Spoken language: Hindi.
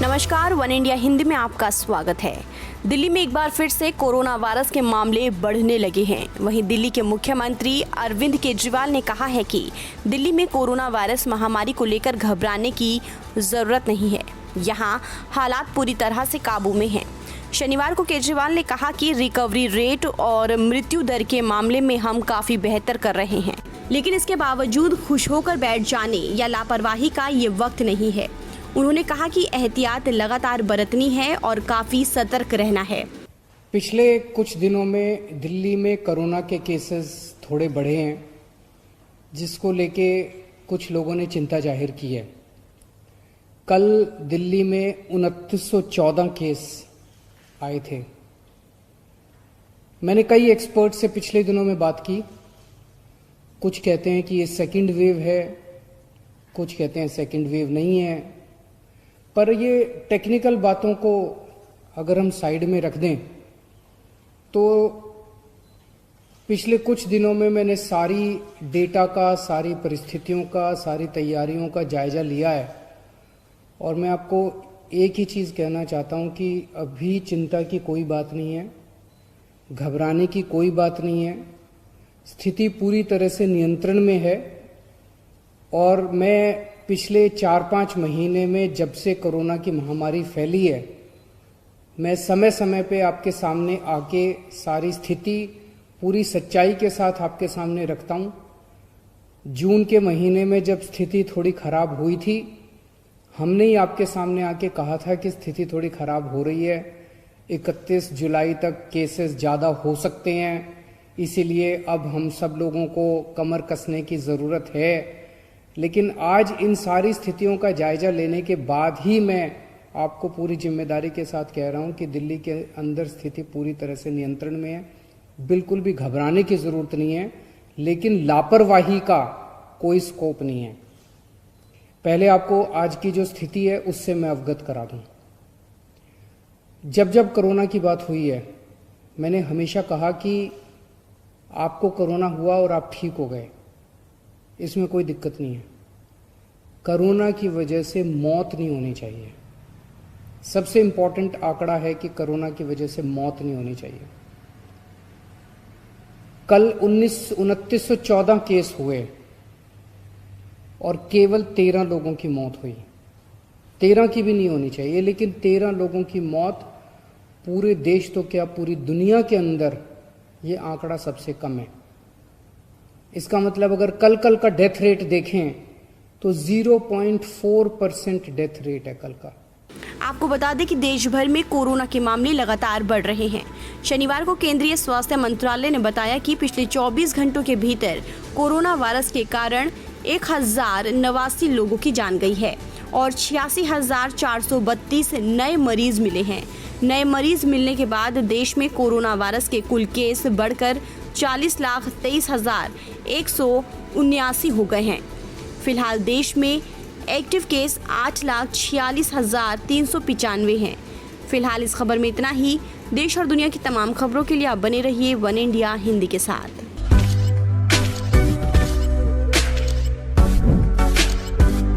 नमस्कार, वन इंडिया हिंदी में आपका स्वागत है। दिल्ली में एक बार फिर से कोरोना वायरस के मामले बढ़ने लगे हैं। वहीं दिल्ली के मुख्यमंत्री अरविंद केजरीवाल ने कहा है कि दिल्ली में कोरोना वायरस महामारी को लेकर घबराने की जरूरत नहीं है। यहाँ हालात पूरी तरह से काबू में हैं। शनिवार को केजरीवाल ने कहा कि रिकवरी रेट और मृत्यु दर के मामले में हम काफी बेहतर कर रहे हैं, लेकिन इसके बावजूद खुश होकर बैठ जाने या लापरवाही का ये वक्त नहीं है। उन्होंने कहा कि एहतियात लगातार बरतनी है और काफी सतर्क रहना है। पिछले कुछ दिनों में दिल्ली में कोरोना के केसेस थोड़े बढ़े हैं, जिसको लेके कुछ लोगों ने चिंता जाहिर की है। कल दिल्ली में 2914 केस आए थे। मैंने कई एक्सपर्ट से पिछले दिनों में बात की। कुछ कहते हैं कि ये सेकंड वेव है, कुछ कहते हैं सेकंड वेव नहीं है। पर ये टेक्निकल बातों को अगर हम साइड में रख दें तो पिछले कुछ दिनों में मैंने सारी डेटा का, सारी परिस्थितियों का, सारी तैयारियों का जायजा लिया है और मैं आपको एक ही चीज़ कहना चाहता हूं कि अभी चिंता की कोई बात नहीं है, घबराने की कोई बात नहीं है। स्थिति पूरी तरह से नियंत्रण में है और मैं पिछले 4-5 महीने में जब से कोरोना की महामारी फैली है, मैं समय समय पे आपके सामने आके सारी स्थिति पूरी सच्चाई के साथ आपके सामने रखता हूँ। जून के महीने में जब स्थिति थोड़ी खराब हुई थी, हमने ही आपके सामने आके कहा था कि स्थिति थोड़ी खराब हो रही है, 31 जुलाई तक केसेस ज़्यादा हो सकते हैं, इसीलिए अब हम सब लोगों को कमर कसने की ज़रूरत है। लेकिन आज इन सारी स्थितियों का जायजा लेने के बाद ही मैं आपको पूरी जिम्मेदारी के साथ कह रहा हूं कि दिल्ली के अंदर स्थिति पूरी तरह से नियंत्रण में है। बिल्कुल भी घबराने की ज़रूरत नहीं है, लेकिन लापरवाही का कोई स्कोप नहीं है। पहले आपको आज की जो स्थिति है उससे मैं अवगत करा दूं। जब जब कोरोना की बात हुई है, मैंने हमेशा कहा कि आपको कोरोना हुआ और आप ठीक हो गए, इसमें कोई दिक्कत नहीं है। कोरोना की वजह से मौत नहीं होनी चाहिए। सबसे इंपॉर्टेंट आंकड़ा है कि कोरोना की वजह से मौत नहीं होनी चाहिए। कल 2914 केस हुए और केवल 13 लोगों की मौत हुई। 13 की भी नहीं होनी चाहिए, लेकिन 13 लोगों की मौत पूरे देश तो क्या पूरी दुनिया के अंदर ये आंकड़ा सबसे कम है। इसका मतलब अगर कल का डेथ रेट देखें तो 0.4% डेथ रेट है कल का। आपको बता दें कि देश भर में कोरोना के मामले लगातार बढ़ रहे हैं। शनिवार को केंद्रीय स्वास्थ्य मंत्रालय ने बताया कि पिछले 24 घंटों के भीतर कोरोना वायरस के कारण 1089 लोगों की जान गई है और 86,432 नए मरीज मिले हैं। नए मरीज मिलने के बाद देश में कोरोना वायरस के कुल केस बढ़कर 40,23,179 हो गए हैं। फिलहाल देश में एक्टिव केस 8,46,395 हैं। फिलहाल इस खबर में इतना ही। देश और दुनिया की तमाम खबरों के लिए आप बने रहिए वन इंडिया हिंदी के साथ।